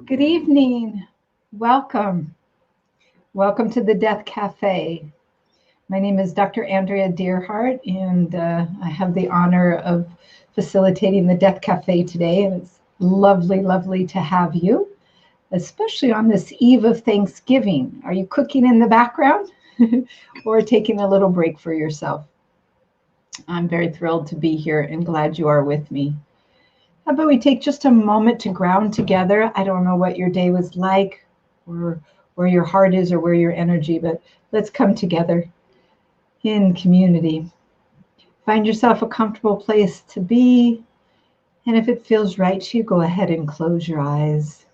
Good evening. Welcome. Welcome to the Death Café. My name is Dr. Andrea Deerheart, and I have the honor of facilitating the Death Café today. And it's lovely, lovely to have you, especially on this eve of Thanksgiving. Are you cooking in the background or taking a little break for yourself? I'm very thrilled to be here and glad you are with me. How about we take just a moment to ground together? I don't know what your day was like or where your heart is or where your energy, but let's come together in community. Find yourself a comfortable place to be, and if it feels right to you, go ahead and close your eyes.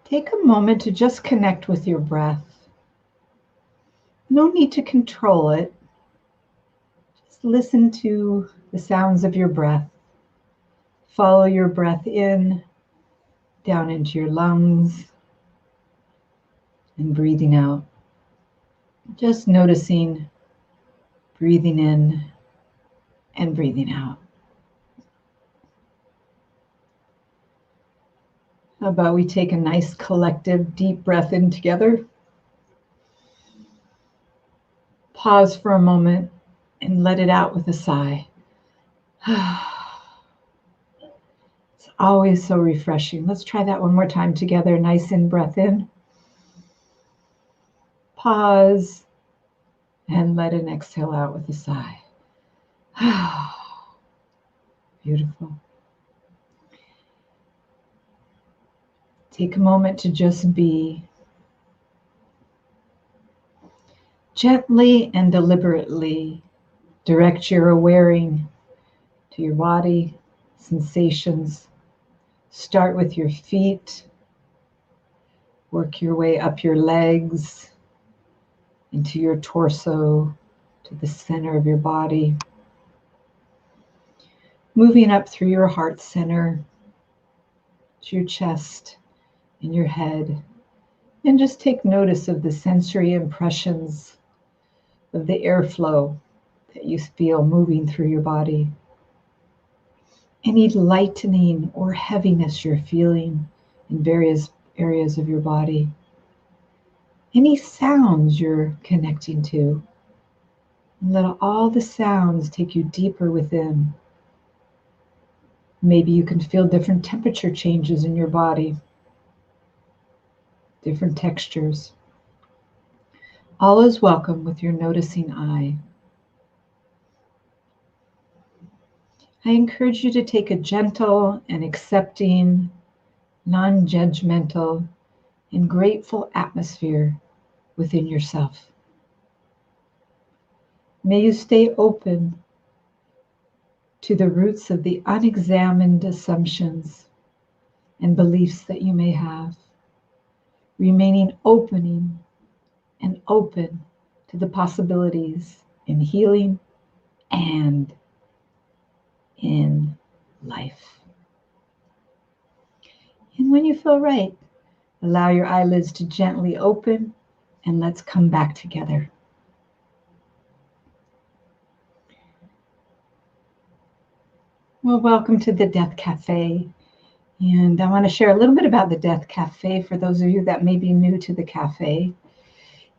Take a moment to just connect with your breath. No need to control it. Just listen to the sounds of your breath. Follow your breath in, down into your lungs, and breathing out. Just noticing breathing in and breathing out. How about we take a nice collective deep breath in together? Pause for a moment and let it out with a sigh. It's always so refreshing. Let's try that one more time together. Nice in breath in. Pause and let an exhale out with a sigh. Beautiful. Take a moment to just be. Gently and deliberately direct your awareness to your body, sensations. Start with your feet. Work your way up your legs, into your torso, to the center of your body. Moving up through your heart center, to your chest and your head. And just take notice of the sensory impressions of the airflow that you feel moving through your body. Any lightening or heaviness you're feeling in various areas of your body. Any sounds you're connecting to. And let all the sounds take you deeper within. Maybe you can feel different temperature changes in your body. Different textures. All is welcome with your noticing eye. I encourage you to take a gentle and accepting, non-judgmental, and grateful atmosphere within yourself. May you stay open to the roots of the unexamined assumptions and beliefs that you may have, remaining open to the possibilities in healing and in life. And when you feel right, allow your eyelids to gently open and let's come back together. Well, welcome to the Death Café. And I want to share a little bit about the Death Café for those of you that may be new to the cafe.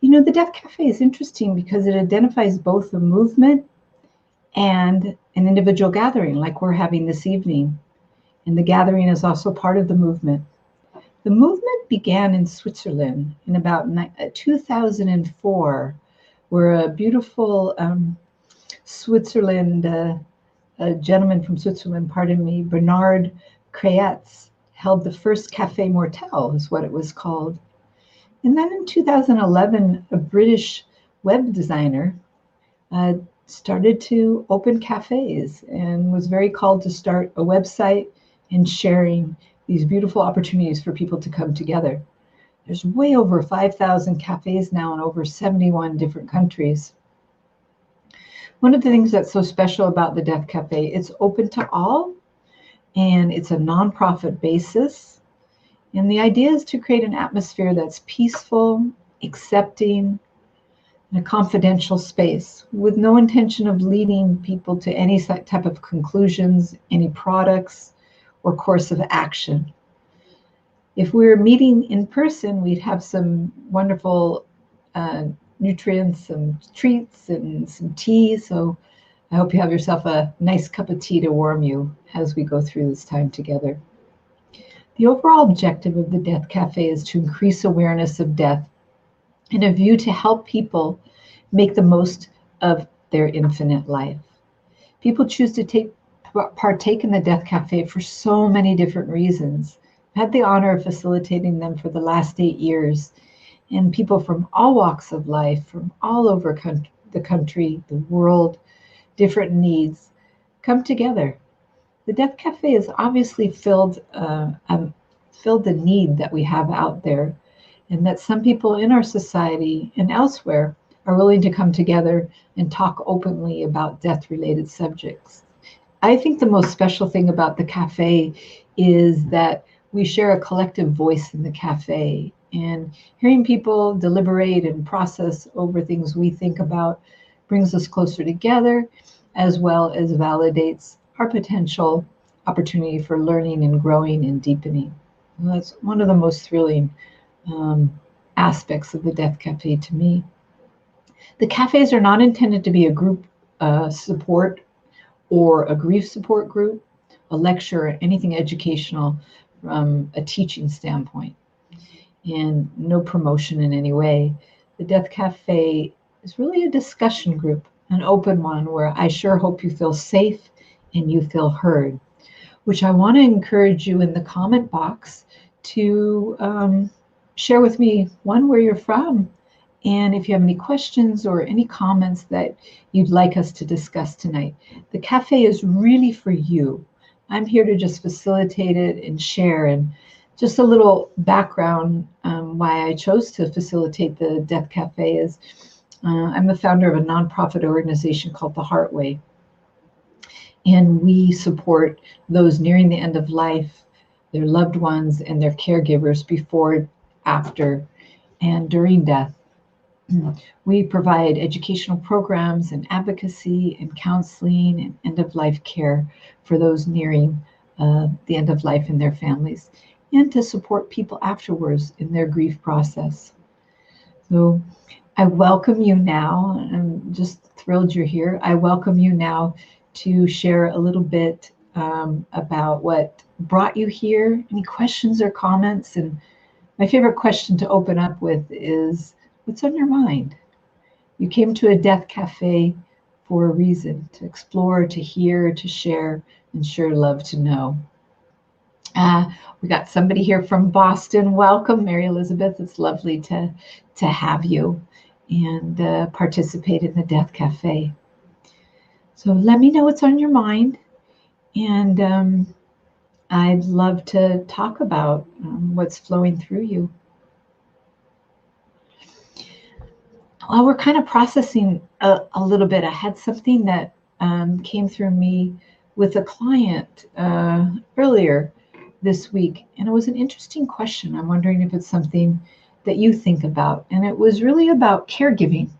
You know, the Death Café is interesting because it identifies both a movement and an individual gathering like we're having this evening. And the gathering is also part of the movement. The movement began in Switzerland in about 2004, where a beautiful a gentleman from Switzerland, Bernard Kreitz, held the first Café Mortel, is what it was called. And then in 2011, a British web designer started to open cafes and was very called to start a website and sharing these beautiful opportunities for people to come together. There's way over 5,000 cafes now in over 71 different countries. One of the things that's so special about the Death Café, it's open to all, and it's a nonprofit basis. And the idea is to create an atmosphere that's peaceful, accepting, and a confidential space with no intention of leading people to any type of conclusions, any products, or course of action. If we were meeting in person, we'd have some wonderful nutrients, some treats, and some tea. So I hope you have yourself a nice cup of tea to warm you as we go through this time together. The overall objective of the Death Cafe is to increase awareness of death in a view to help people make the most of their infinite life. People choose to partake in the Death Cafe for so many different reasons. I've had the honor of facilitating them for the last 8 years, and people from all walks of life, from all over the country, the world, different needs, come together. The Death Cafe has obviously filled the need that we have out there, and that some people in our society and elsewhere are willing to come together and talk openly about death-related subjects. I think the most special thing about the cafe is that we share a collective voice in the cafe, and hearing people deliberate and process over things we think about brings us closer together, as well as validates our potential opportunity for learning and growing and deepening. And that's one of the most thrilling aspects of the Death Cafe to me. The cafes are not intended to be a group support or a grief support group, a lecture, or anything educational from a teaching standpoint, and no promotion in any way. The Death Cafe is really a discussion group, an open one where I sure hope you feel safe and you feel heard, which I want to encourage you in the comment box to share with me, one, where you're from, and if you have any questions or any comments that you'd like us to discuss tonight. The cafe is really for you. I'm here to just facilitate it and share. And just a little background why I chose to facilitate the Death Cafe is I'm the founder of a nonprofit organization called the HeartWay. And we support those nearing the end of life, their loved ones, and their caregivers before, after, and during death. We provide educational programs and advocacy and counseling and end-of-life care for those nearing the end of life and their families, and to support people afterwards in their grief process. So I welcome you now. I'm just thrilled you're here. I welcome you now to share a little bit about what brought you here, any questions or comments. And my favorite question to open up with is, what's on your mind? You came to a Death Cafe for a reason, to explore, to hear, to share, and sure love to know. We got somebody here from Boston. Welcome, Mary Elizabeth. It's lovely to have you and participate in the Death Cafe. So let me know what's on your mind, and I'd love to talk about what's flowing through you. Well, we're kind of processing a little bit. I had something that came through me with a client earlier this week, and it was an interesting question. I'm wondering if it's something that you think about, and it was really about caregiving.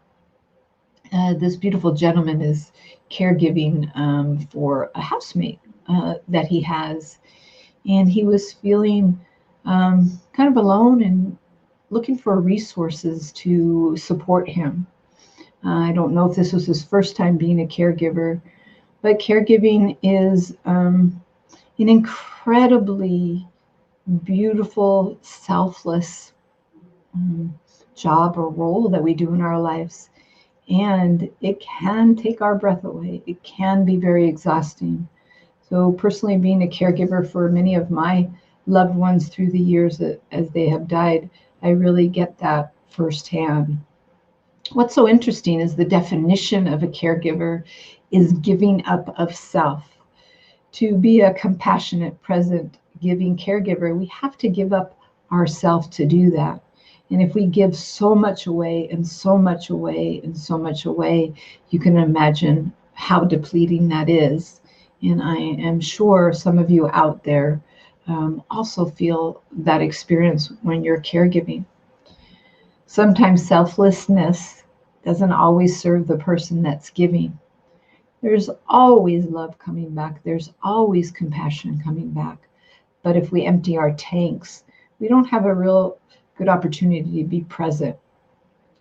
This beautiful gentleman is caregiving for a housemate that he has, and he was feeling kind of alone and looking for resources to support him. I don't know if this was his first time being a caregiver, but caregiving is an incredibly beautiful, selfless job or role that we do in our lives. And it can take our breath away. It can be very exhausting. So personally, being a caregiver for many of my loved ones through the years as they have died, I really get that firsthand. What's so interesting is the definition of a caregiver is giving up of self. To be a compassionate, present, giving caregiver, we have to give up ourself to do that. And if we give so much away and so much away and so much away, you can imagine how depleting that is. And I am sure some of you out there also feel that experience when you're caregiving. Sometimes selflessness doesn't always serve the person that's giving. There's always love coming back. There's always compassion coming back. But if we empty our tanks, we don't have a real good opportunity to be present.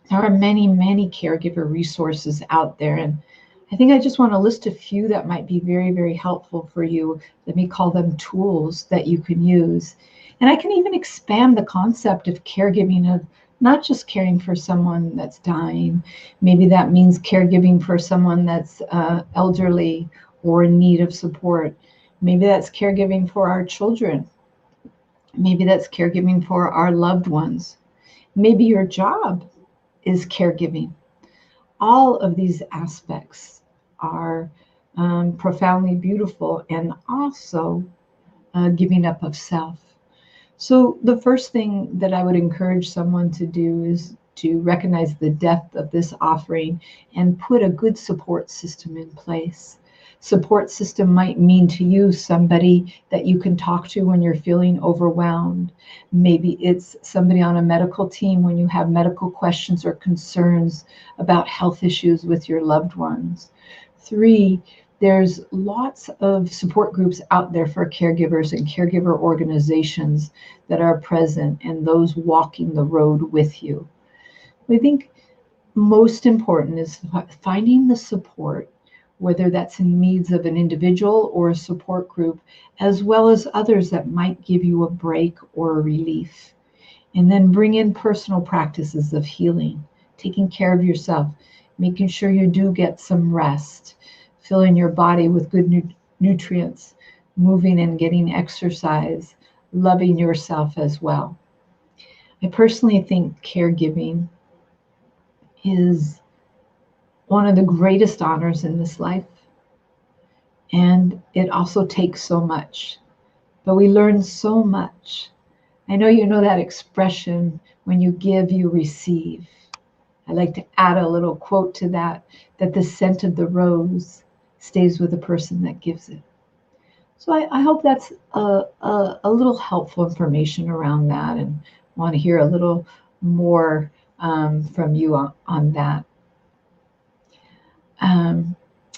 There are many, many caregiver resources out there, and I think I just want to list a few that might be very, very helpful for you. Let me call them tools that you can use. And I can even expand the concept of caregiving, of not just caring for someone that's dying. Maybe that means caregiving for someone that's elderly or in need of support. Maybe that's caregiving for our children. Maybe that's caregiving for our loved ones. Maybe your job is caregiving. All of these aspects are profoundly beautiful, and also giving up of self. So the first thing that I would encourage someone to do is to recognize the depth of this offering and put a good support system in place. Support system might mean to you somebody that you can talk to when you're feeling overwhelmed. Maybe it's somebody on a medical team when you have medical questions or concerns about health issues with your loved ones. 3, there's lots of support groups out there for caregivers and caregiver organizations that are present and those walking the road with you. I think most important is finding the support, whether that's in needs of an individual or a support group, as well as others that might give you a break or a relief. And then bring in personal practices of healing, taking care of yourself, making sure you do get some rest, filling your body with good nutrients, moving and getting exercise, loving yourself as well. I personally think caregiving is one of the greatest honors in this life. And it also takes so much, but we learn so much. I know you know that expression, when you give, you receive. I like to add a little quote to that the scent of the rose stays with the person that gives it. So I hope that's a little helpful information around that, and want to hear a little more from you on that.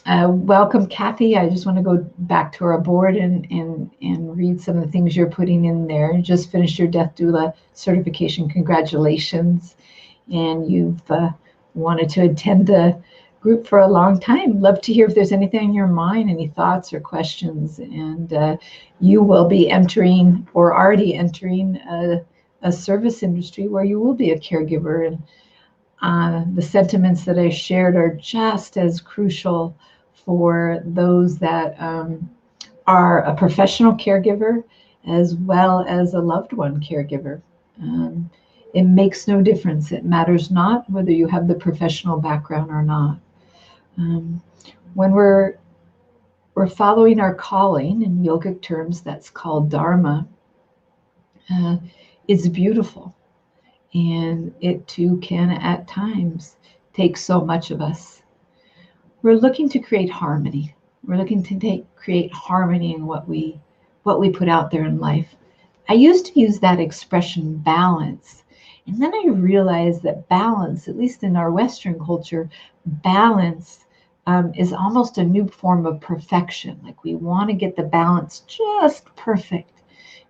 Welcome, Kathy. I just want to go back to our board and read some of the things you're putting in there. You just finished your Death Doula certification. Congratulations. And you've wanted to attend the group for a long time. Love to hear if there's anything in your mind, any thoughts or questions. And you will be entering, or already entering, a service industry where you will be a caregiver. And the sentiments that I shared are just as crucial for those that are a professional caregiver as well as a loved one caregiver. It makes no difference. It matters not whether you have the professional background or not. When we're following our calling, in yogic terms, that's called dharma. It's beautiful. And it too can at times take so much of us. We're looking to create harmony. We're looking to create harmony in what we put out there in life. I used to use that expression balance. And then I realized that balance, at least in our Western culture, balance is almost a new form of perfection. Like we want to get the balance just perfect.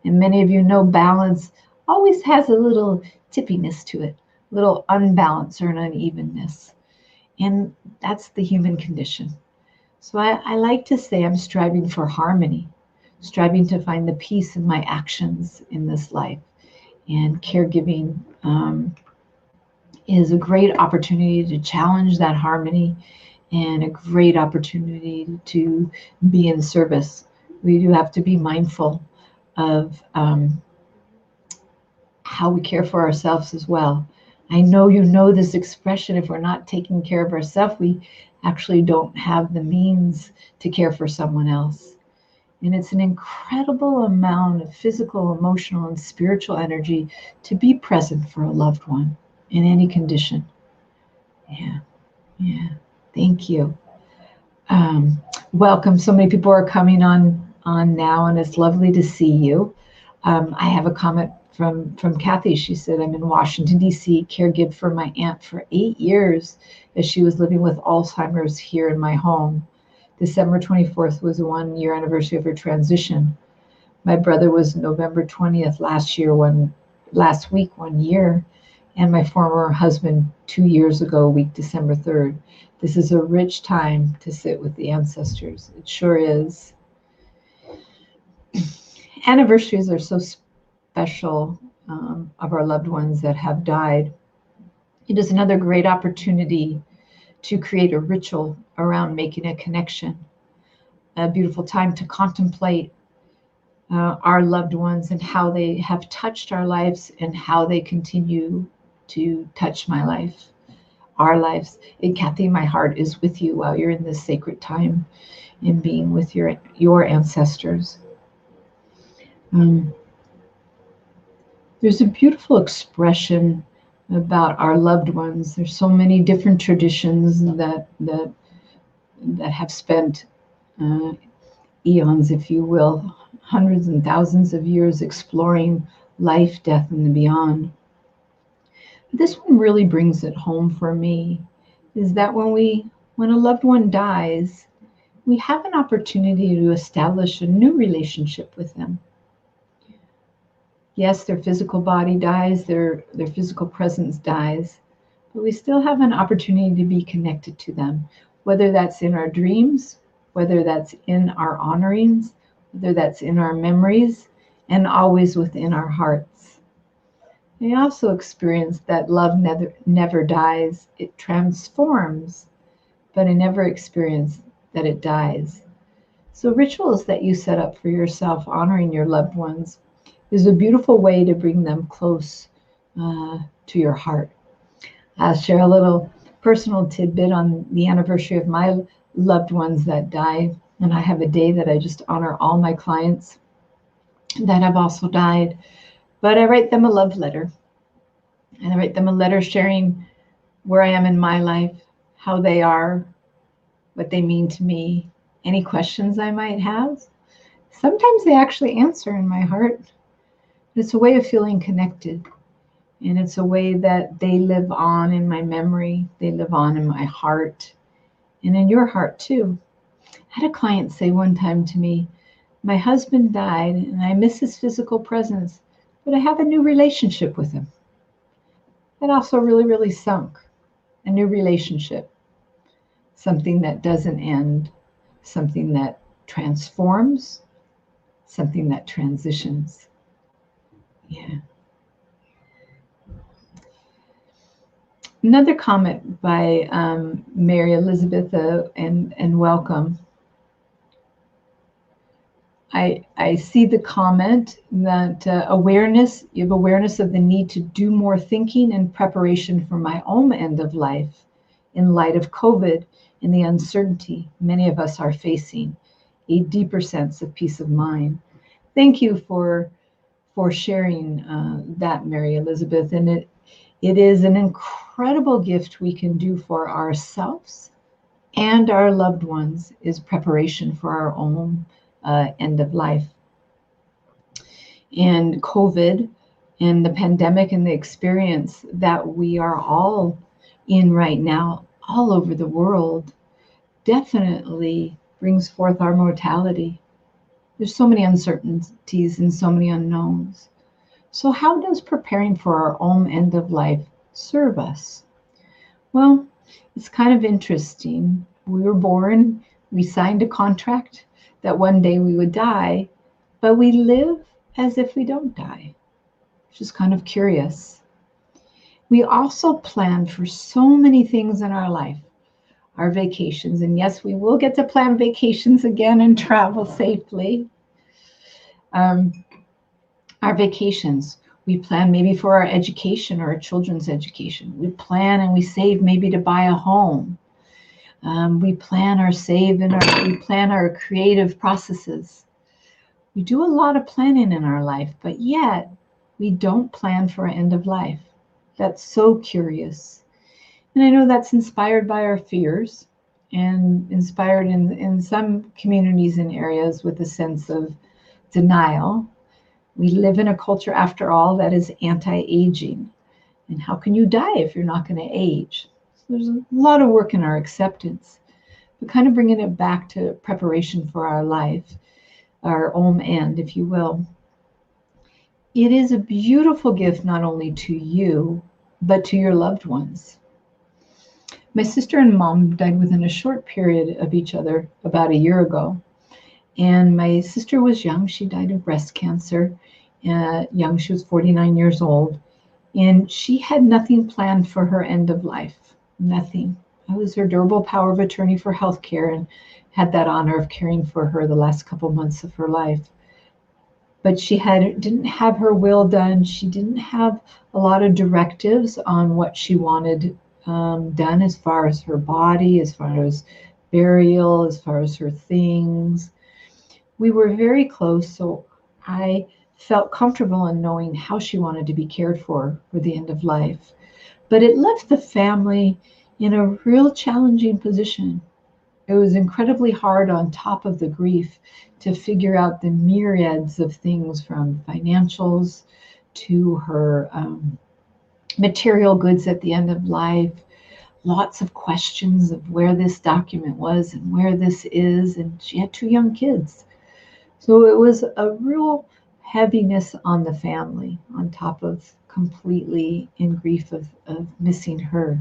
And many of you know balance always has a little tippiness to it, a little unbalance or an unevenness. And that's the human condition. So I like to say I'm striving for harmony, striving to find the peace in my actions in this life. And caregiving is a great opportunity to challenge that harmony and a great opportunity to be in service. We do have to be mindful of how we care for ourselves as well. I know you know this expression, if we're not taking care of ourselves, we actually don't have the means to care for someone else. And it's an incredible amount of physical, emotional, and spiritual energy to be present for a loved one in any condition. Yeah. Thank you. Welcome. So many people are coming on now, and it's lovely to see you. I have a comment from Kathy. She said, I'm in Washington, D.C., caregived for my aunt for 8 years as she was living with Alzheimer's here in my home. December 24th was the 1-year anniversary of her transition. My brother was November 20th last week, 1 year, and my former husband 2 years ago, week December 3rd. This is a rich time to sit with the ancestors. It sure is. Anniversaries are so special of our loved ones that have died. It is another great opportunity to create a ritual around making a connection, a beautiful time to contemplate our loved ones and how they have touched our lives and how they continue to touch my life, our lives. And Kathy, my heart is with you while you're in this sacred time in being with your ancestors. There's a beautiful expression about our loved ones. There's so many different traditions that have spent eons, if you will, hundreds and thousands of years exploring life, death, and the beyond. This one really brings it home for me, is that when a loved one dies, we have an opportunity to establish a new relationship with them. Yes, their physical body dies, their physical presence dies, but we still have an opportunity to be connected to them, whether that's in our dreams, whether that's in our honorings, whether that's in our memories, and always within our hearts. I also experienced that love never dies. It transforms, but I never experienced that it dies. So rituals that you set up for yourself, honoring your loved ones, is a beautiful way to bring them close to your heart. I'll share a little personal tidbit on the anniversary of my loved ones that died. And I have a day that I just honor all my clients that have also died. But I write them a love letter. And I write them a letter sharing where I am in my life, how they are, what they mean to me, any questions I might have. Sometimes they actually answer in my heart. It's a way of feeling connected. And it's a way that they live on in my memory. They live on in my heart and in your heart too. I had a client say one time to me, my husband died and I miss his physical presence, but I have a new relationship with him. That also really, really sunk. A new relationship. Something that doesn't end. Something that transforms. Something that transitions. Yeah. Another comment by Mary Elizabeth, and welcome. I see the comment that you have awareness of the need to do more thinking in preparation for my own end of life in light of COVID and the uncertainty many of us are facing, a deeper sense of peace of mind. Thank you for sharing that, Mary Elizabeth. And it is an incredible gift we can do for ourselves and our loved ones, is preparation for our own end of life. And COVID and the pandemic and the experience that we are all in right now, all over the world, definitely brings forth our mortality. There's so many uncertainties and so many unknowns. So how does preparing for our own end of life serve us? Well, it's kind of interesting. We were born, we signed a contract that one day we would die, but we live as if we don't die, which is kind of curious. We also plan for so many things in our life, our vacations, and yes, we will get to plan vacations again and travel safely. Our vacations, we plan maybe for our education or our children's education. We plan and we save maybe to buy a home. We plan or save and we plan our creative processes. We do a lot of planning in our life, but yet we don't plan for an end of life. That's so curious. And I know that's inspired by our fears and inspired in some communities and areas with a sense of denial. We live in a culture, after all, that is anti-aging. And how can you die if you're not going to age? So there's a lot of work in our acceptance, but kind of bringing it back to preparation for our life. our Om end, if you will. It is a beautiful gift not only to you, but to your loved ones. My sister and mom died within a short period of each other about a year ago. And my sister was young. She died of breast cancer. Young, she was 49 years old. And she had nothing planned for her end of life. Nothing. I was her durable power of attorney for healthcare and had that honor of caring for her the last couple months of her life. But she didn't have her will done. She didn't have a lot of directives on what she wanted done as far as her body, as far as burial, as far as her things. We were very close, so I felt comfortable in knowing how she wanted to be cared for the end of life. But it left the family in a real challenging position. It was incredibly hard on top of the grief to figure out the myriads of things from financials to her material goods at the end of life. Lots of questions of where this document was and where this is, and she had 2 young kids. So it was a real heaviness on the family on top of completely in grief of missing her.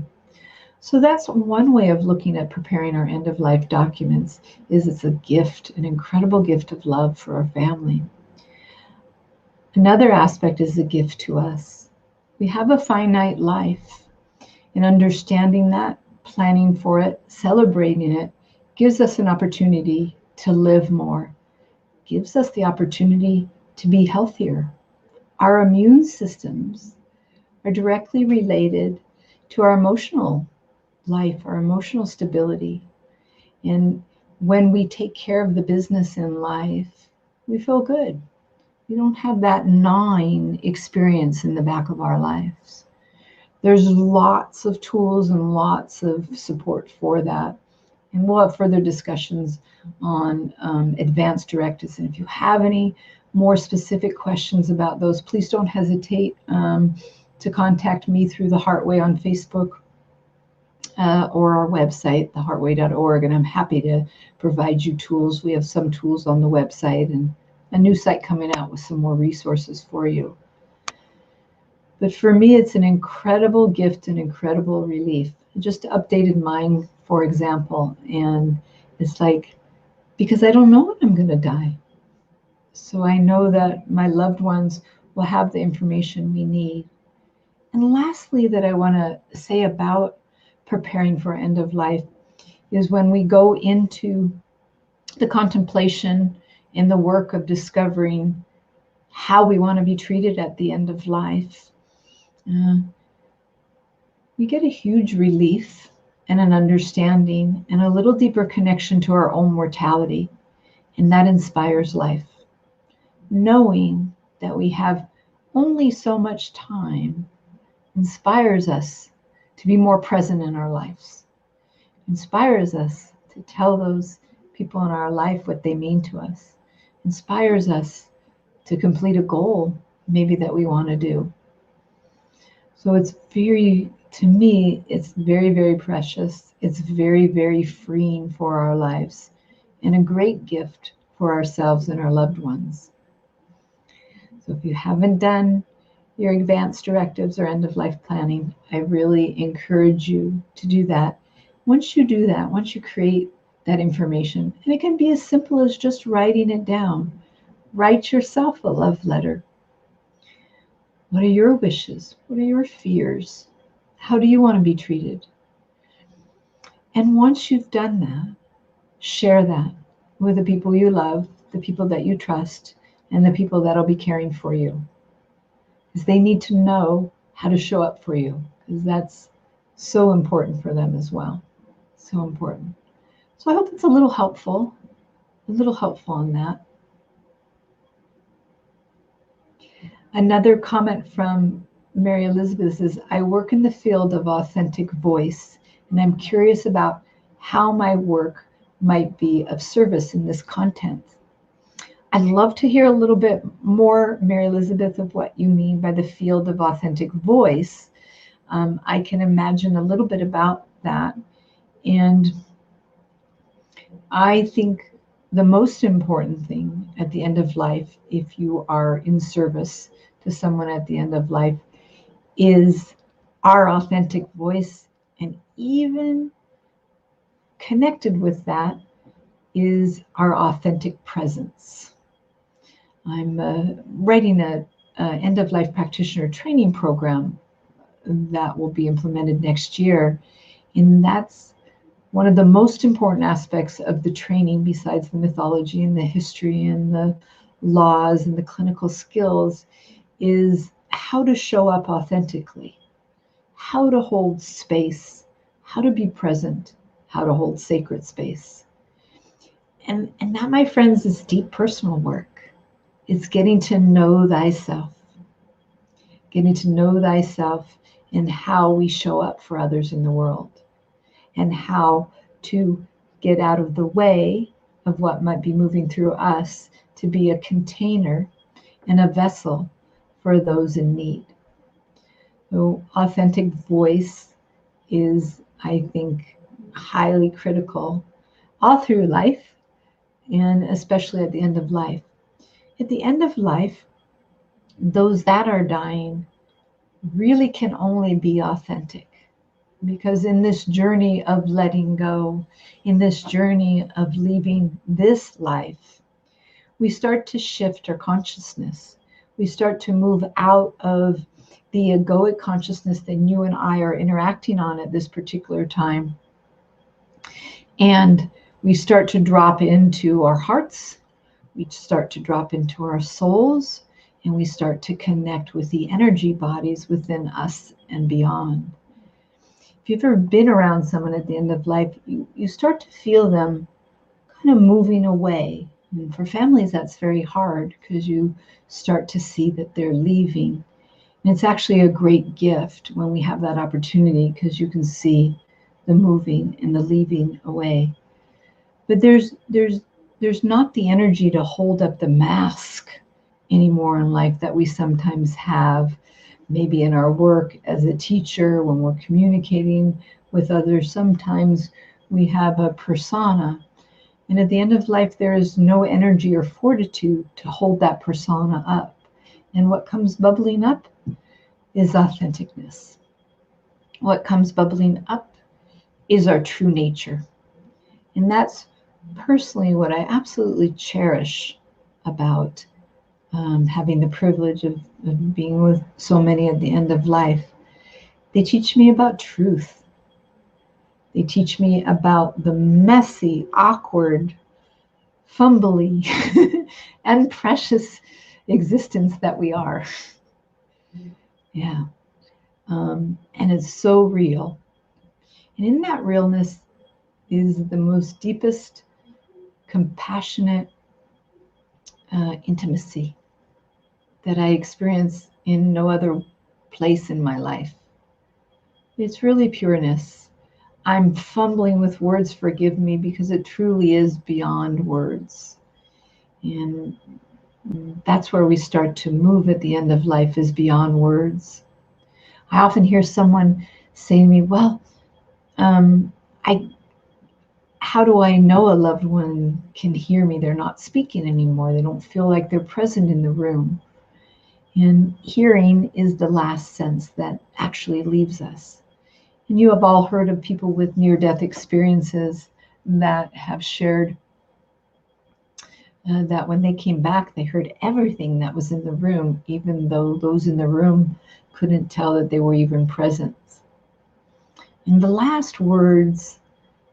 So that's one way of looking at preparing our end-of-life documents, is it's a gift, an incredible gift of love for our family. Another aspect is a gift to us. We have a finite life, and understanding that, planning for it, celebrating it, gives us an opportunity to live more, gives us the opportunity to be healthier. Our immune systems are directly related to our emotional life, our emotional stability. And when we take care of the business in life, we feel good. We don't have that gnawing experience in the back of our lives. There's lots of tools and lots of support for that. And we'll have further discussions on advanced directives. And if you have any more specific questions about those, please don't hesitate to contact me through the HeartWay on Facebook or our website, theheartway.org, and I'm happy to provide you tools. We have some tools on the website and a new site coming out with some more resources for you. But for me, it's an incredible gift and incredible relief. I just updated mine, for example, and it's like, because I don't know when I'm going to die. So I know that my loved ones will have the information we need. And lastly, that I want to say about preparing for end of life is when we go into the contemplation and the work of discovering how we want to be treated at the end of life, we get a huge relief and an understanding and a little deeper connection to our own mortality. And that inspires life. Knowing that we have only so much time inspires us to be more present in our lives. Inspires us to tell those people in our life what they mean to us. Inspires us to complete a goal maybe that we want to do. So it's to me, it's very, very precious. It's very, very freeing for our lives and a great gift for ourselves and our loved ones. So if you haven't done your advanced directives or end-of-life planning, I really encourage you to do that. Once you do that, once you create that information, and it can be as simple as just writing it down. Write yourself a love letter. What are your wishes? What are your fears? How do you want to be treated? And once you've done that, share that with the people you love, the people that you trust, and the people that'll be caring for you. Because they need to know how to show up for you, because that's so important for them as well. So important. So I hope it's a little helpful in that. Another comment from Mary Elizabeth is, I work in the field of authentic voice, and I'm curious about how my work might be of service in this content. I'd love to hear a little bit more, Mary Elizabeth, of what you mean by the field of authentic voice. I can imagine a little bit about that. And I think the most important thing at the end of life, if you are in service to someone at the end of life, is our authentic voice. And even connected with that is our authentic presence. I'm writing a end-of-life practitioner training program that will be implemented next year. And that's one of the most important aspects of the training, besides the mythology and the history and the laws and the clinical skills, is how to show up authentically, how to hold space, how to be present, how to hold sacred space. And that, my friends, is deep personal work. It's getting to know thyself, getting to know thyself in how we show up for others in the world, and how to get out of the way of what might be moving through us to be a container and a vessel for those in need. So authentic voice is, I think, highly critical all through life, and especially at the end of life. At the end of life, those that are dying really can only be authentic. Because in this journey of letting go, in this journey of leaving this life, we start to shift our consciousness. We start to move out of the egoic consciousness that you and I are interacting on at this particular time. And we start to drop into our hearts, we start to drop into our souls, and we start to connect with the energy bodies within us and beyond. If you've ever been around someone at the end of life, you start to feel them kind of moving away. And for families, that's very hard because you start to see that they're leaving. And it's actually a great gift when we have that opportunity, because you can see the moving and the leaving away. But there's not the energy to hold up the mask anymore in life that we sometimes have, maybe in our work as a teacher, when we're communicating with others. Sometimes we have a persona, and at the end of life, there is no energy or fortitude to hold that persona up. And what comes bubbling up is authenticness. What comes bubbling up is our true nature. And that's personally what I absolutely cherish about having the privilege of being with so many at the end of life. They teach me about truth. They teach me about the messy, awkward, fumbly, and precious existence that we are. Yeah. And it's so real. And in that realness is the most deepest, compassionate intimacy that I experience in no other place in my life. It's really pureness. I'm fumbling with words, forgive me, because it truly is beyond words. And that's where we start to move at the end of life, is beyond words. I often hear someone say to me, well, how do I know a loved one can hear me? They're not speaking anymore. They don't feel like they're present in the room. And hearing is the last sense that actually leaves us. And you have all heard of people with near-death experiences that have shared that when they came back, they heard everything that was in the room, even though those in the room couldn't tell that they were even present. And the last words,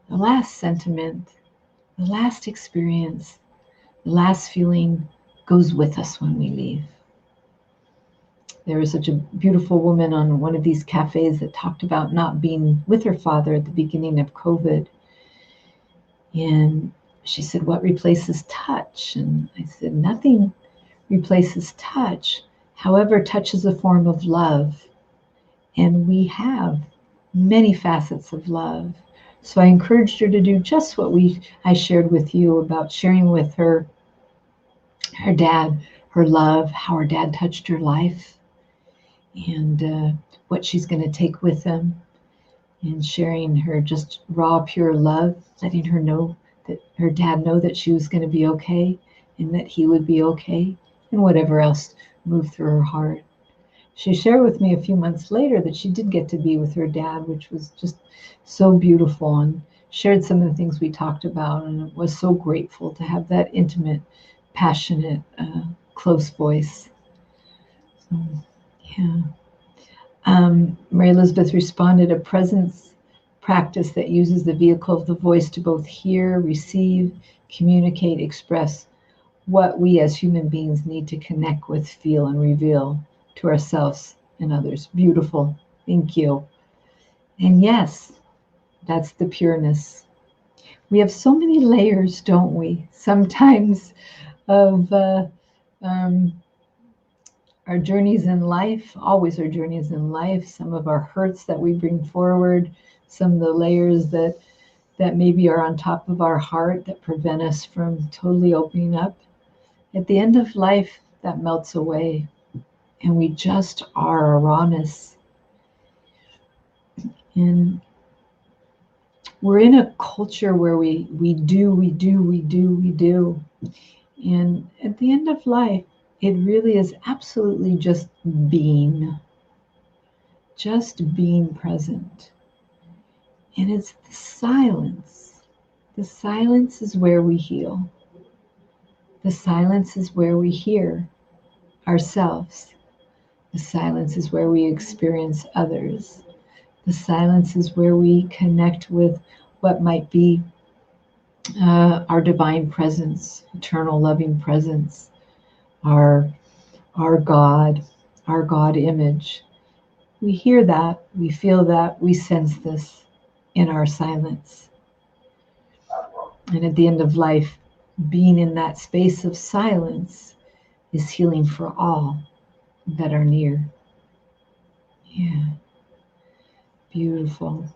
the last sentiment, the last experience, the last feeling goes with us when we leave. There was such a beautiful woman on one of these cafes that talked about not being with her father at the beginning of COVID. And she said, what replaces touch? And I said, nothing replaces touch. However, touch is a form of love. And we have many facets of love. So I encouraged her to do just what I shared with you about sharing with her dad, her love, how her dad touched her life, and what she's going to take with him, and sharing her just raw, pure love, letting her know that her dad know that she was going to be okay and that he would be okay, and whatever else moved through her heart. She shared with me a few months later that she did get to be with her dad, which was just so beautiful, and shared some of the things we talked about, and was so grateful to have that intimate, passionate, close voice. So, yeah. Mary Elizabeth responded, a presence practice that uses the vehicle of the voice to both hear, receive, communicate, express what we as human beings need to connect with, feel, and reveal to ourselves and others. Beautiful. Thank you. And yes, that's the pureness. We have so many layers, don't we? Sometimes of our journeys in life, always our journeys in life, some of our hurts that we bring forward, some of the layers that maybe are on top of our heart that prevent us from totally opening up. At the end of life, that melts away, and we just are our rawness. And we're in a culture where we do. And at the end of life, it really is absolutely just being present. And it's the silence. The silence is where we heal. The silence is where we hear ourselves. The silence is where we experience others. The silence is where we connect with what might be our divine presence, eternal loving presence, our God, our God image. We hear that, we feel that, we sense this in our silence. And at the end of life, being in that space of silence is healing for all that are near. Yeah. Beautiful.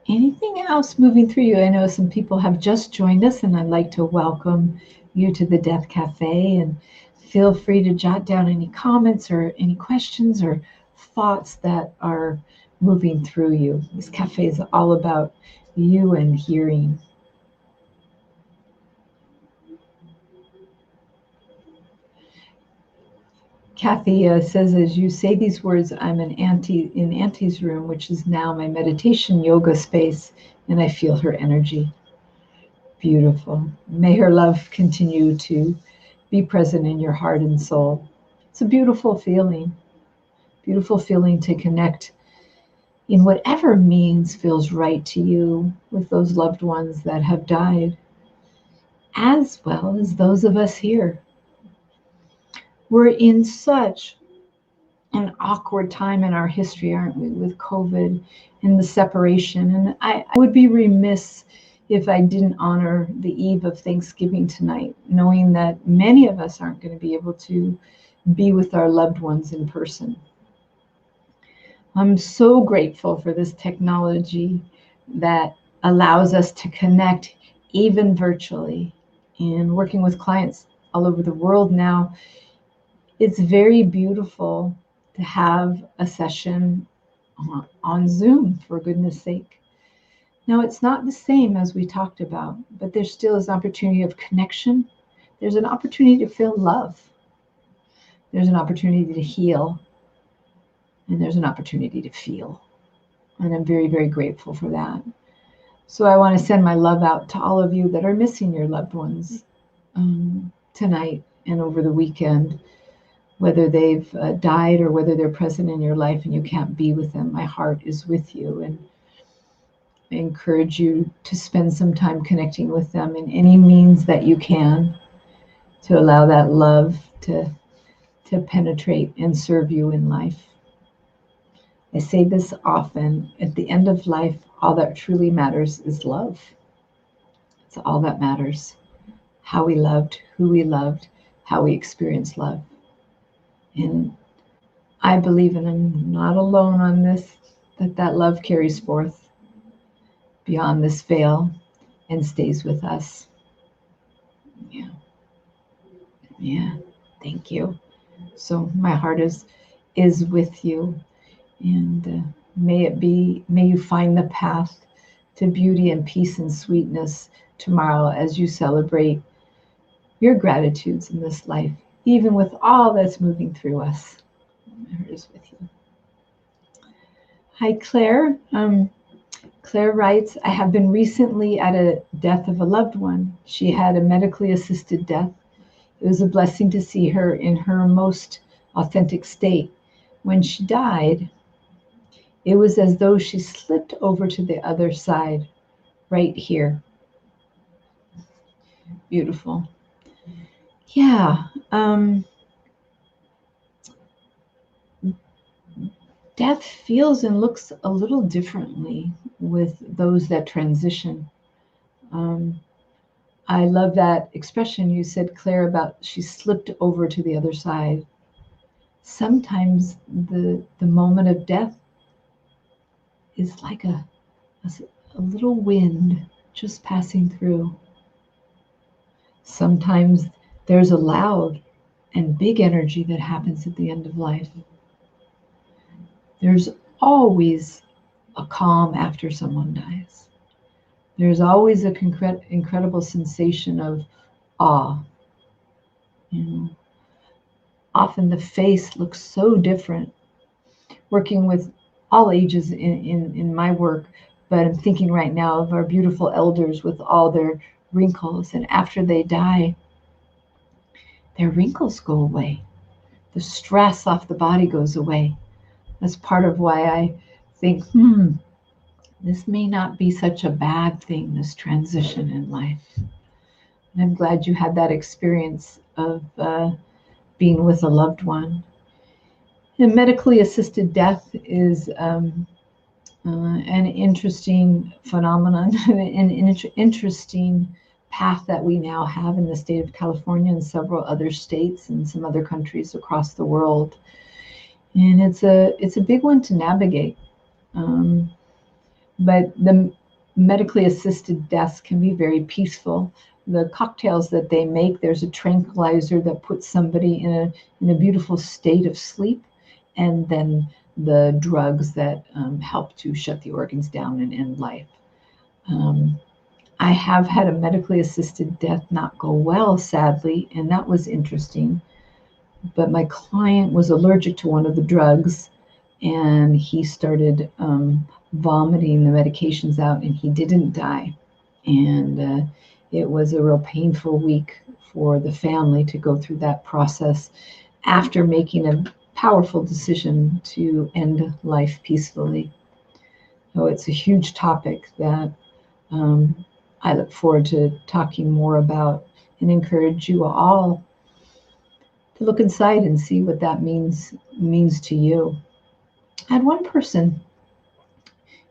Anything else moving through you? I know some people have just joined us, and I'd like to welcome you to the Death Cafe, and feel free to jot down any comments or any questions or thoughts that are moving through you. This cafe is all about you and hearing. Kathy says, as you say these words, I'm in Auntie's room, which is now my meditation yoga space, and I feel her energy. Beautiful. May her love continue to be present in your heart and soul. It's a beautiful feeling to connect in whatever means feels right to you with those loved ones that have died, as well as those of us here. We're in such an awkward time in our history, aren't we, with COVID and the separation. And I would be remiss if I didn't honor the eve of Thanksgiving tonight, knowing that many of us aren't going to be able to be with our loved ones in person. I'm so grateful for this technology that allows us to connect even virtually. And working with clients all over the world now, it's very beautiful to have a session on Zoom, for goodness sake. Now, it's not the same as we talked about, but there still is an opportunity of connection. There's an opportunity to feel love. There's an opportunity to heal. And there's an opportunity to feel. And I'm very, very grateful for that. So I want to send my love out to all of you that are missing your loved ones tonight and over the weekend. Whether they've died or whether they're present in your life and you can't be with them, my heart is with you. And I encourage you to spend some time connecting with them in any means that you can, to allow that love to penetrate and serve you in life. I say this often, at the end of life, all that truly matters is love. It's all that matters. How we loved, who we loved, how we experienced love. And I believe, and I'm not alone on this, that love carries forth beyond this veil and stays with us. Yeah. Thank you. So my heart is with you, and may you find the path to beauty and peace and sweetness tomorrow as you celebrate your gratitudes in this life, even with all that's moving through us. Here it is with you. Hi, Claire. Claire writes, I have been recently at a death of a loved one. She had a medically assisted death. It was a blessing to see her in her most authentic state. When she died, it was as though she slipped over to the other side, right here. Beautiful. Yeah. Death feels and looks a little differently with those that transition. I love that expression you said, Claire, about she slipped over to the other side. Sometimes the moment of death is like a little wind just passing through. Sometimes there's a loud and big energy that happens at the end of life. There's always a calm after someone dies. There's always an incredible sensation of awe. Often the face looks so different. Working with all ages in my work, but I'm thinking right now of our beautiful elders with all their wrinkles, and after they die, their wrinkles go away. The stress off the body goes away. That's part of why I think, this may not be such a bad thing, this transition in life. And I'm glad you had that experience of being with a loved one. And medically assisted death is an interesting phenomenon, an interesting path that we now have in the state of California and several other states and some other countries across the world. And it's a big one to navigate. But the medically assisted deaths can be very peaceful. The cocktails that they make, there's a tranquilizer that puts somebody in a beautiful state of sleep, and then the drugs that help to shut the organs down and end life. I have had a medically assisted death not go well, sadly, and that was interesting. But my client was allergic to one of the drugs, and he started vomiting the medications out, and he didn't die. And it was a real painful week for the family to go through that process after making a powerful decision to end life peacefully. So it's a huge topic that I look forward to talking more about, and encourage you all to look inside and see what that means to you. I had one person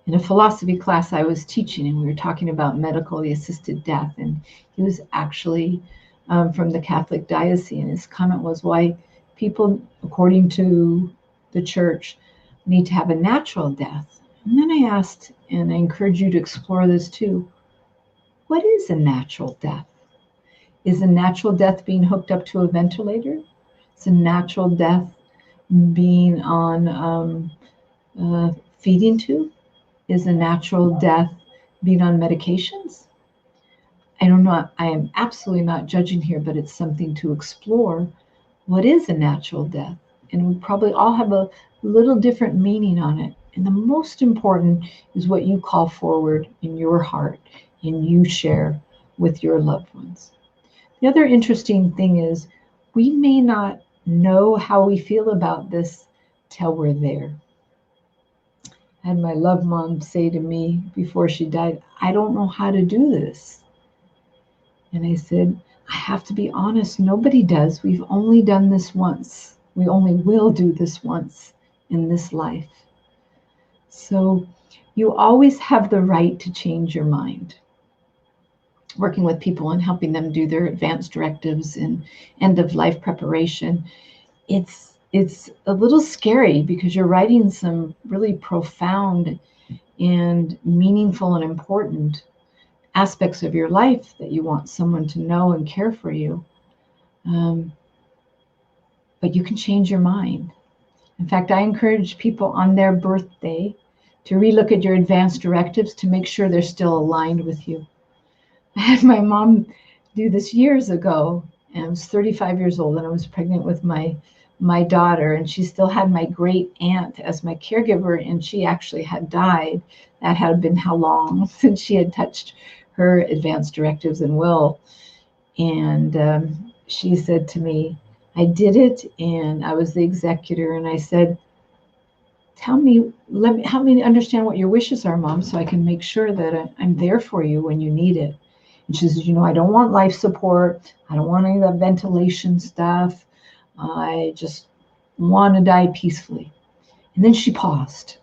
in a philosophy class I was teaching, and we were talking about medically assisted death, and he was actually from the Catholic diocese, and his comment was why people, according to the church, need to have a natural death. And then I asked, and I encourage you to explore this too, what is a natural death? Is a natural death being hooked up to a ventilator? Is a natural death being on feeding tube? Is a natural death being on medications? I don't know. I am absolutely not judging here, but it's something to explore. What is a natural death? And we probably all have a little different meaning on it. And the most important is what you call forward in your heart and you share with your loved ones. The other interesting thing is we may not know how we feel about this till we're there. I had my loved mom say to me before she died, I don't know how to do this. And I said, I have to be honest, nobody does. We've only done this once. We only will do this once in this life. So you always have the right to change your mind. Working with people and helping them do their advanced directives and end of life preparation, it's a little scary because you're writing some really profound and meaningful and important aspects of your life that you want someone to know and care for you. But you can change your mind. In fact, I encourage people on their birthday to relook at your advance directives to make sure they're still aligned with you. I had my mom do this years ago, and I was 35 years old, and I was pregnant with my daughter, and she still had my great aunt as my caregiver, and she actually had died. That had been how long since she had touched her advance directives and will. And she said to me, I did it, and I was the executor, and I said, help me understand what your wishes are, Mom, so I can make sure that I'm there for you when you need it. And she says, I don't want life support. I don't want any of that ventilation stuff. I just want to die peacefully. And then she paused.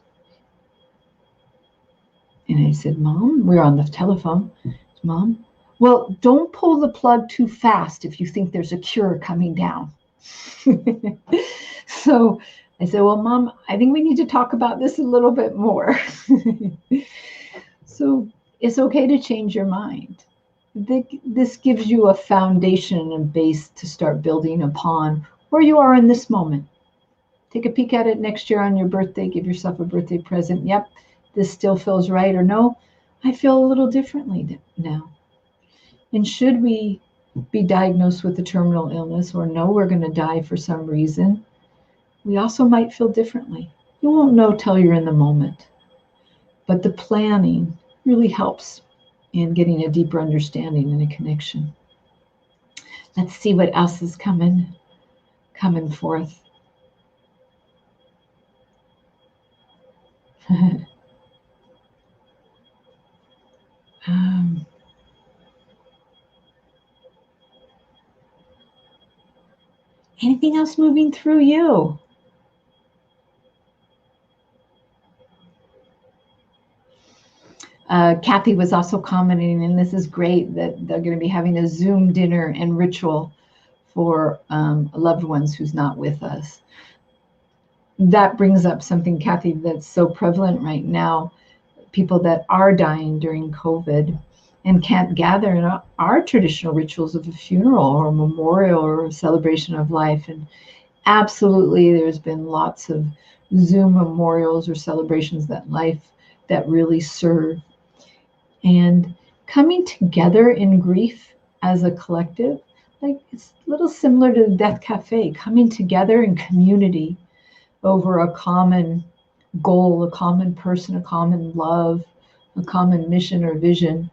And I said, Mom, we're on the telephone. Mom, well, don't pull the plug too fast if you think there's a cure coming down. So I said, well, Mom, I think we need to talk about this a little bit more. So it's okay to change your mind. This gives you a foundation and a base to start building upon where you are in this moment. Take a peek at it next year on your birthday. Give yourself a birthday present. Yep, this still feels right, or no, I feel a little differently now. And should we be diagnosed with a terminal illness, or no, we're going to die for some reason, we also might feel differently. You won't know till you're in the moment. But the planning really helps in getting a deeper understanding and a connection. Let's see what else is coming forth. Anything else moving through you? Kathy was also commenting, and this is great, that they're going to be having a Zoom dinner and ritual for loved ones who's not with us. That brings up something, Kathy, that's so prevalent right now. People that are dying during COVID and can't gather in our traditional rituals of a funeral or a memorial or a celebration of life. And absolutely, there's been lots of Zoom memorials or celebrations that really serve. And coming together in grief as a collective, like it's a little similar to the Death Café, coming together in community over a common goal, a common person, a common love, a common mission or vision,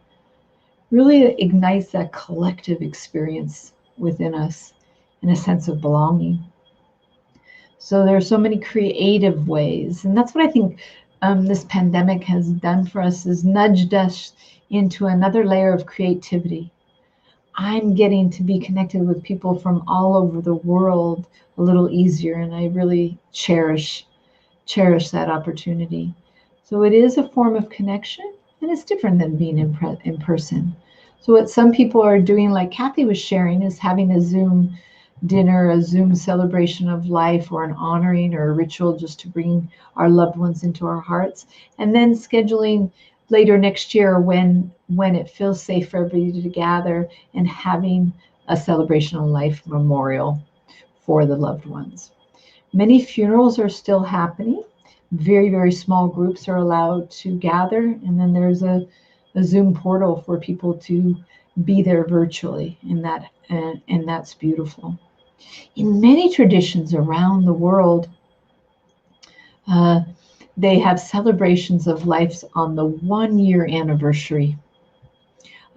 really ignites that collective experience within us and a sense of belonging. So there are so many creative ways, and that's what I think this pandemic has done for us, is nudged us into another layer of creativity. I'm getting to be connected with people from all over the world a little easier, and I really cherish that opportunity. So it is a form of connection, and it's different than being in person. So what some people are doing, like Kathy was sharing, is having a Zoom dinner, a Zoom celebration of life, or an honoring or a ritual just to bring our loved ones into our hearts, and then scheduling later next year when it feels safe for everybody to gather and having a celebration of life memorial for the loved ones. Many funerals are still happening. Very, very small groups are allowed to gather, and then there's a Zoom portal for people to be there virtually, and that's beautiful. In many traditions around the world, they have celebrations of life on the 1-year anniversary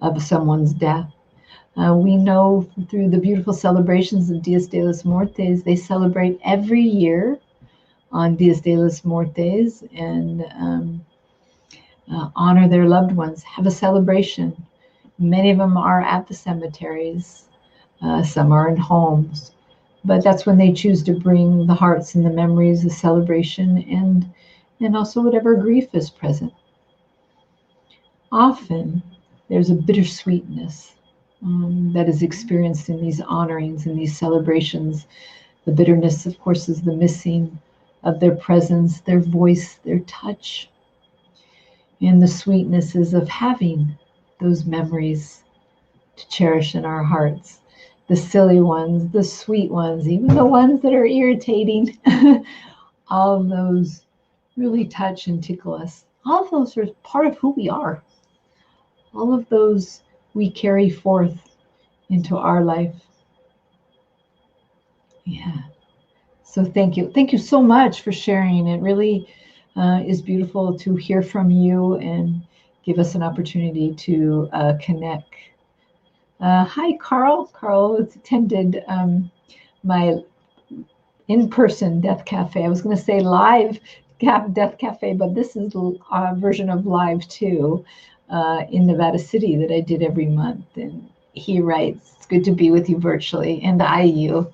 of someone's death. We know through the beautiful celebrations of Dias de los Muertos, they celebrate every year on Dias de los Muertos and honor their loved ones, have a celebration. Many of them are at the cemeteries, some are in homes, but that's when they choose to bring the hearts and the memories, the celebration, and also whatever grief is present. Often there's a bittersweetness that is experienced in these honorings and these celebrations. The bitterness, of course, is the missing of their presence, their voice, their touch. And the sweetness is of having those memories to cherish in our hearts. The silly ones, the sweet ones, even the ones that are irritating. All of those really touch and tickle us. All of those are part of who we are. All of those we carry forth into our life. Yeah. So thank you. Thank you so much for sharing. It really is beautiful to hear from you and give us an opportunity to connect. Hi, Carl. Carl has attended my in-person Death Cafe. I was going to say live Death Cafe, but this is a version of live too in Nevada City that I did every month. And he writes, "It's good to be with you virtually, and you.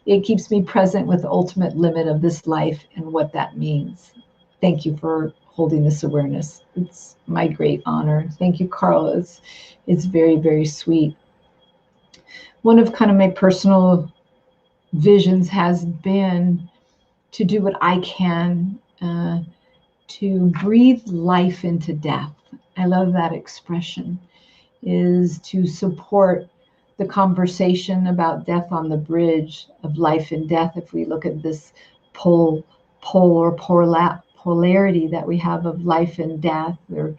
It keeps me present with the ultimate limit of this life and what that means. Thank you for holding this awareness. It's my great honor." Thank you, Carl. It's very, very sweet. One of kind of my personal visions has been to do what I can to breathe life into death. I love that expression, is to support the conversation about death on the bridge of life and death. If we look at this pole or polarity that we have of life and death, they're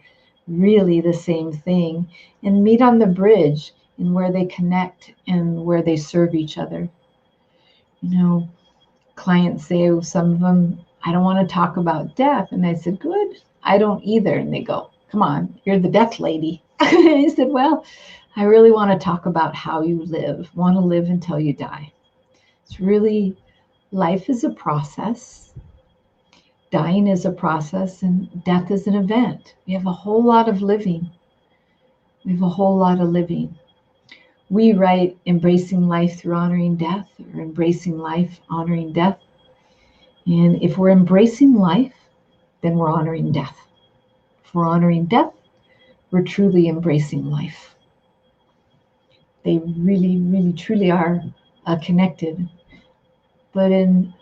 really the same thing, and meet on the bridge and where they connect and where they serve each other. You know, clients say, some of them, "I don't want to talk about death." And I said, "Good, I don't either." And they go, "Come on, you're the death lady." I said, "Well, I really want to talk about how you want to live until you die." It's really, life is a process. Dying is a process, and death is an event. We have a whole lot of living. We write embracing life through honoring death, or embracing life, honoring death. And if we're embracing life, then we're honoring death. If we're honoring death, we're truly embracing life. They really, really, truly are connected. But in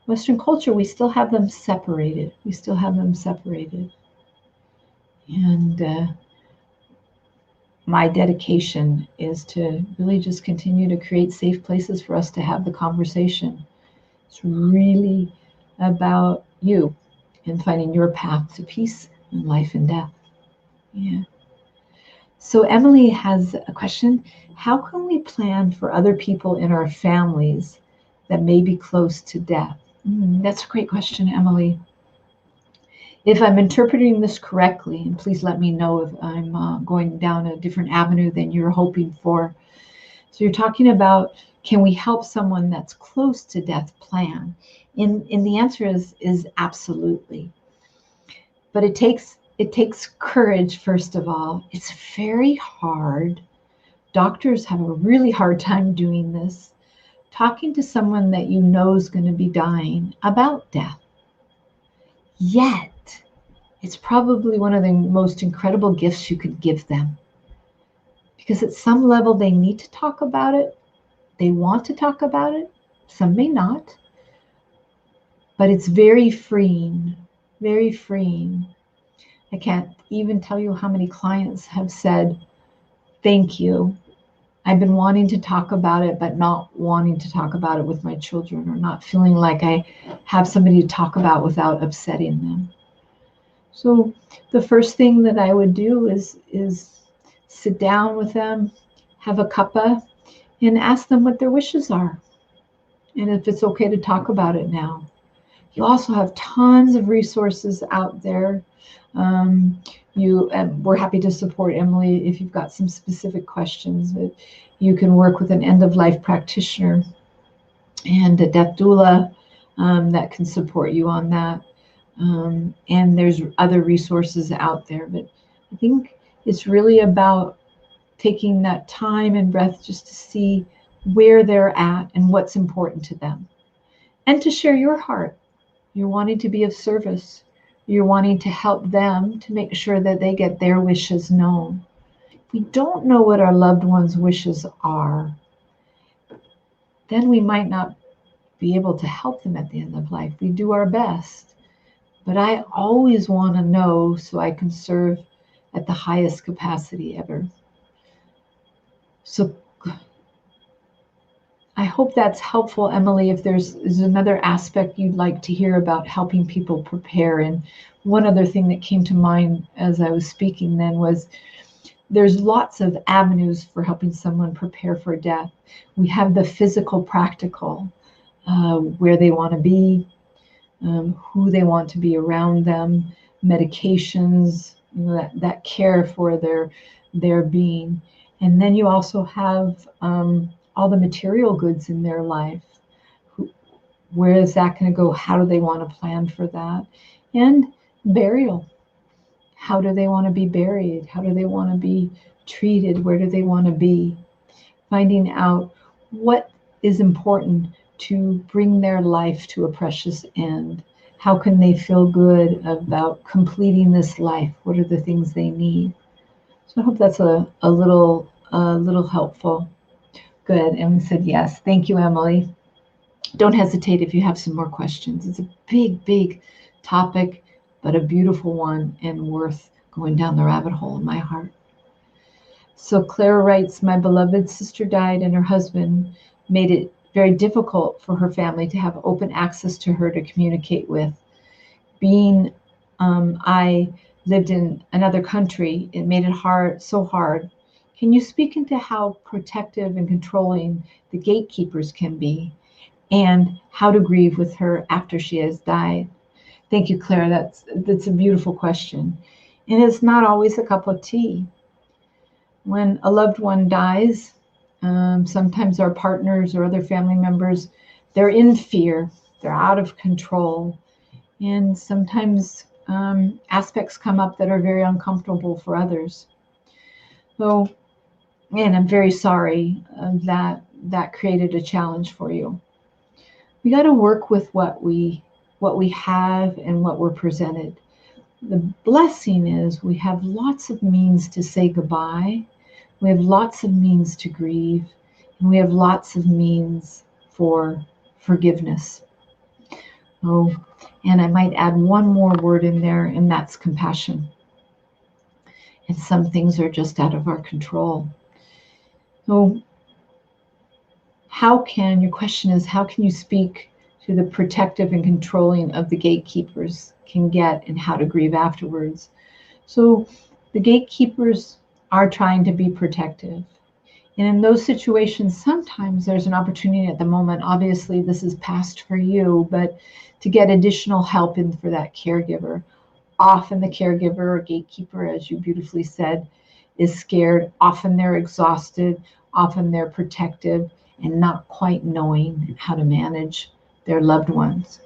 Western culture, we still have them separated. And my dedication is to really just continue to create safe places for us to have the conversation. It's really about you and finding your path to peace in life and death. Yeah. So Emily has a question. How can we plan for other people in our families that may be close to death? That's a great question, Emily. If I'm interpreting this correctly, and please let me know if I'm going down a different avenue than you're hoping for. So you're talking about, can we help someone that's close to death plan? And the answer is absolutely. But it takes courage, first of all. It's very hard. Doctors have a really hard time doing this. Talking to someone that you know is going to be dying about death. Yet, it's probably one of the most incredible gifts you could give them. Because at some level, they need to talk about it. They want to talk about it. Some may not. But it's very freeing, very freeing. I can't even tell you how many clients have said, "Thank you. I've been wanting to talk about it, but not wanting to talk about it with my children, or not feeling like I have somebody to talk about without upsetting them." So the first thing that I would do is sit down with them, have a cuppa, and ask them what their wishes are, and if it's okay to talk about it now. You also have tons of resources out there. We're happy to support Emily if you've got some specific questions. You can work with an end-of-life practitioner and a death doula that can support you on that. And there's other resources out there. But I think it's really about taking that time and breath just to see where they're at and what's important to them. And to share your heart. You're wanting to be of service. You're wanting to help them to make sure that they get their wishes known. If we don't know what our loved ones' wishes are, then we might not be able to help them at the end of life. We do our best. But I always want to know so I can serve at the highest capacity ever. So I hope that's helpful, Emily. If there's another aspect you'd like to hear about helping people prepare. And one other thing that came to mind as I was speaking then was there's lots of avenues for helping someone prepare for death. We have the physical, practical, where they want to be, who they want to be around them, medications, that care for their being. And then you also have all the material goods in their life. Where is that going to go? How do they want to plan for that? And burial. How do they want to be buried? How do they want to be treated? Where do they want to be? Finding out what is important to bring their life to a precious end. How can they feel good about completing this life? What are the things they need? So I hope that's a little helpful. Good. And we said yes. Thank you, Emily. Don't hesitate if you have some more questions. It's a big topic, but a beautiful one and worth going down the rabbit hole in my heart. So Clara writes, my beloved sister died and her husband made it very difficult for her family to have open access to her to communicate with. Being I lived in another country, it made it so hard. Can you speak into how protective and controlling the gatekeepers can be, and how to grieve with her after she has died? Thank you, Claire. That's a beautiful question. And it's not always a cup of tea. When a loved one dies, sometimes our partners or other family members, they're in fear, they're out of control. And sometimes aspects come up that are very uncomfortable for others. So, and I'm very sorry that created a challenge for you. We got to work with what we have and what we're presented. The blessing is we have lots of means to say goodbye. We have lots of means to grieve, and we have lots of means for forgiveness. Oh, and I might add one more word in there, and that's compassion. And some things are just out of our control. So your question is, how can you speak to the protective and controlling of the gatekeepers can get, and how to grieve afterwards? So the gatekeepers are trying to be protective. And in those situations, sometimes there's an opportunity at the moment. Obviously, this is past for you, but to get additional help in for that caregiver. Often the caregiver or gatekeeper, as you beautifully said, is scared. Often they're exhausted. Often they're protective and not quite knowing how to manage their loved ones.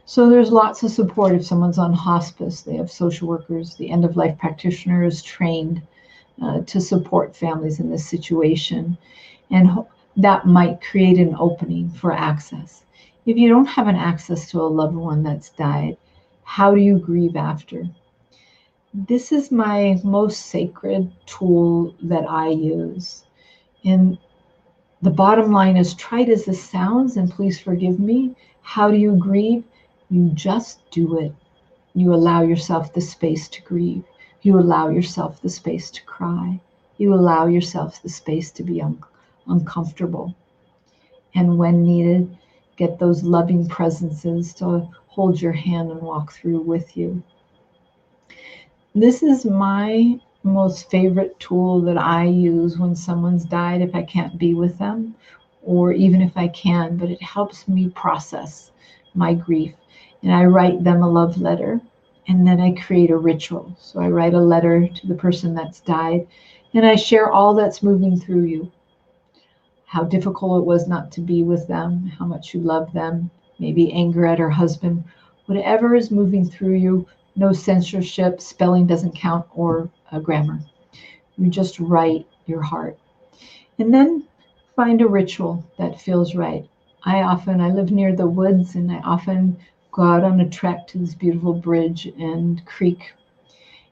So there's lots of support if someone's on hospice. They have social workers. The end-of-life practitioner is trained to support families in this situation. And that might create an opening for access. If you don't have an access to a loved one that's died, how do you grieve after? This is my most sacred tool that I use. And the bottom line is, trite as this sounds, and please forgive me, how do you grieve? You just do it. You allow yourself the space to grieve. You allow yourself the space to cry. You allow yourself the space to be uncomfortable. And when needed, get those loving presences to hold your hand and walk through with you. This is my most favorite tool that I use when someone's died, if I can't be with them, or even if I can, but it helps me process my grief. And I write them a love letter, and then I create a ritual. So I write a letter to the person that's died, and I share all that's moving through you. How difficult it was not to be with them, how much you love them, maybe anger at her husband, whatever is moving through you. No censorship, spelling doesn't count, or grammar. You just write your heart. And then find a ritual that feels right. I live near the woods, and I often go out on a trek to this beautiful bridge and creek.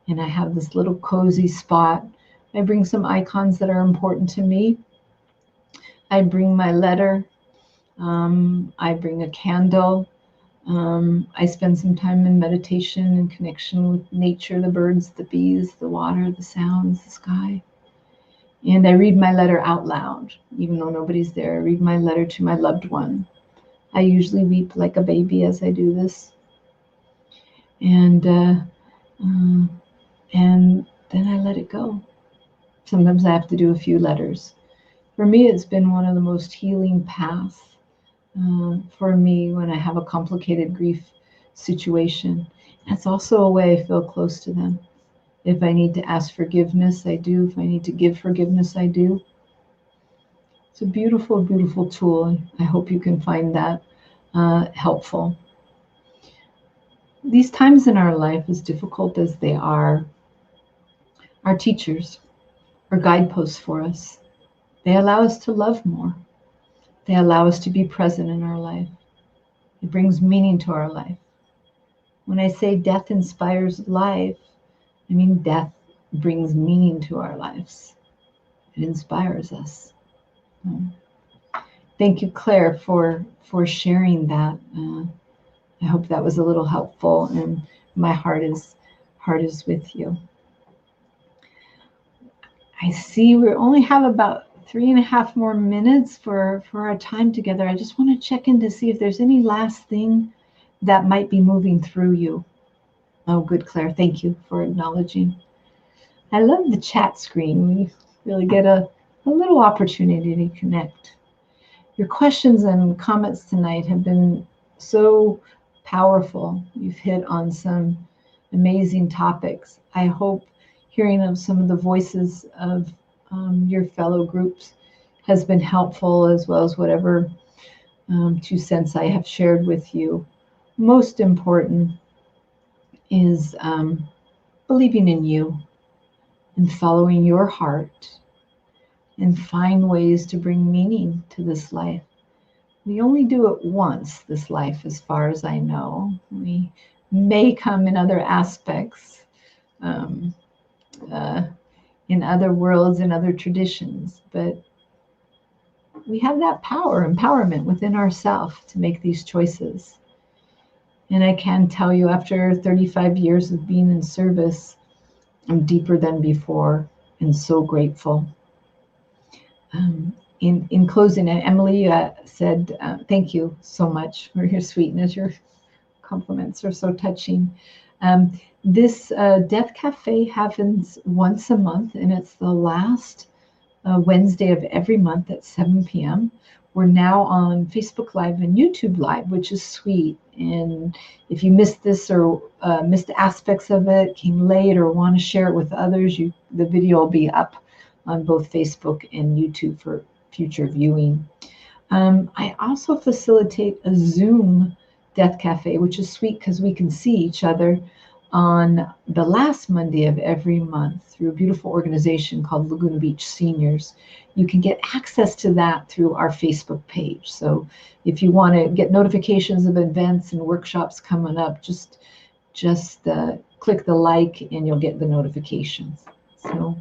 And I have this little cozy spot. I bring some icons that are important to me. I bring my letter. I bring a candle. I spend some time in meditation and connection with nature, the birds, the bees, the water, the sounds, the sky. And I read my letter out loud, even though nobody's there. I read my letter to my loved one. I usually weep like a baby as I do this. And then I let it go. Sometimes I have to do a few letters. For me, it's been one of the most healing paths for me when I have a complicated grief situation. And it's also a way I feel close to them. If I need to ask forgiveness, I do. If I need to give forgiveness, I do. It's a beautiful, beautiful tool. I hope you can find that helpful. These times in our life, as difficult as they are teachers, are guideposts for us. They allow us to love more. They allow us to be present in our life. It brings meaning to our life. When I say death inspires life, I mean death brings meaning to our lives. It inspires us. Thank you, Claire, for sharing that. I hope that was a little helpful, and my heart is with you. I see we only have about 3.5 more minutes for our time together. I just want to check in to see if there's any last thing that might be moving through you. Oh, good, Claire. Thank you for acknowledging. I love the chat screen. We really get a little opportunity to connect. Your questions and comments tonight have been so powerful. You've hit on some amazing topics. I hope hearing of some of the voices of your fellow groups has been helpful, as well as whatever 2 cents I have shared with you. Most important is believing in you and following your heart, and find ways to bring meaning to this life. We only do it once, this life, as far as I know. We may come in other aspects, in other worlds, in other traditions, but we have that empowerment within ourselves to make these choices. And I can tell you, after 35 years of being in service, I'm deeper than before and so grateful. In closing, Emily said, thank you so much for your sweetness. Your compliments are so touching. This Death Cafe happens once a month, and it's the last Wednesday of every month at 7 p.m. We're now on Facebook Live and YouTube Live, which is sweet. And if you missed this or missed aspects of it, came late, or want to share it with others, the video will be up on both Facebook and YouTube for future viewing. I also facilitate a Zoom Death Cafe, which is sweet because we can see each other on the last Monday of every month through a beautiful organization called Laguna Beach Seniors. You can get access to that through our Facebook page. So if you want to get notifications of events and workshops coming up, just click the like and you'll get the notifications. So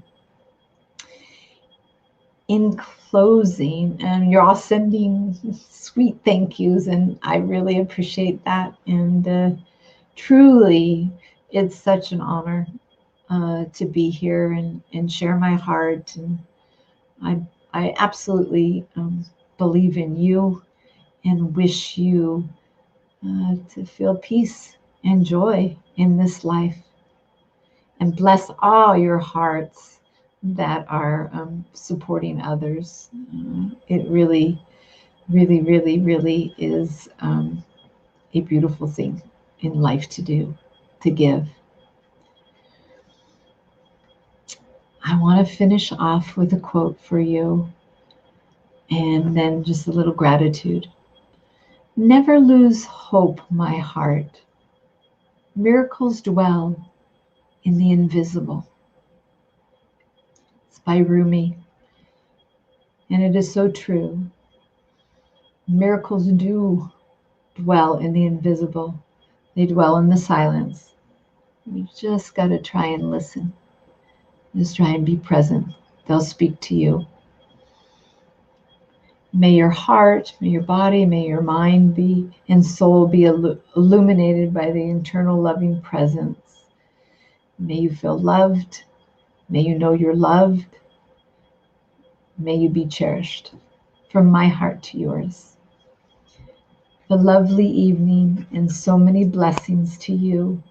in closing, and you're all sending sweet thank yous, and I really appreciate that. And truly, it's such an honor to be here and share my heart. And I absolutely believe in you and wish you to feel peace and joy in this life. And bless all your hearts that are supporting others. It really, really, really, really is a beautiful thing in life to do, to give. I want to finish off with a quote for you, and then just a little gratitude. Never lose hope, my heart. Miracles dwell in the invisible. It's by Rumi. And it is so true. Miracles do dwell in the invisible. They dwell in the silence. You just got to try and listen. Just try and be present. They'll speak to you. May your heart, may your body, may your mind be and soul be illuminated by the internal loving presence. May you feel loved. May you know you're loved. May you be cherished. From my heart to yours. A lovely evening and so many blessings to you.